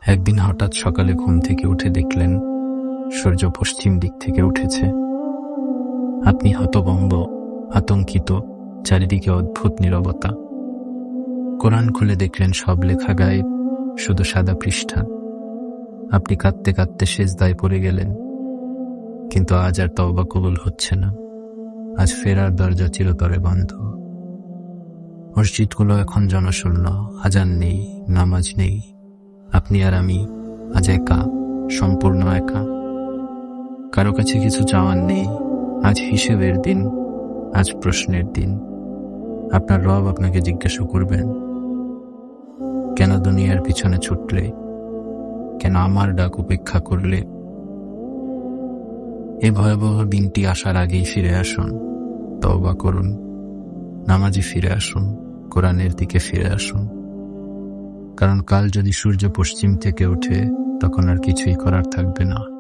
একদিন হঠাৎ সকালে ঘুম থেকে উঠে দেখলেন সূর্য পশ্চিম দিক থেকে উঠেছে। আপনি হতভম্ব, আতঙ্কিত, চারিদিকে অদ্ভুত নীরবতা। কোরআন খুলে দেখলেন সব লেখা গায়েব, শুধু সাদা পৃষ্ঠা। আপনি কাঁদতে কাঁদতে সেজদায় পড়ে গেলেন। কিন্তু আজ আর তওবা কবুল হচ্ছে না। আজ ফেরার দরজা চিরতরে বন্ধ। মসজিদগুলো এখন জনশূন্য, আজান নেই, নামাজ নেই। আপনি আর আমি আজ একা, সম্পূর্ণ একা। কারো কাছে কিছু চাওয়ার নেই। আজ হিসেবের দিন, আজ প্রশ্নের দিন। আপনার রব আপনাকে জিজ্ঞাসা করবেন, কেন দুনিয়ার পিছনে ছুটলে, কেন আমার ডাক উপেক্ষা করলে। এই ভয়াবহ দিনটি আসার আগেই ফিরে আসুন, তওবা করুন, নামাজে ফিরে আসুন, কোরআনের দিকে ফিরে আসুন। কারণ কাল যদি সূর্য পশ্চিম থেকে ওঠে, তখন আর কিছুই করার থাকবে না।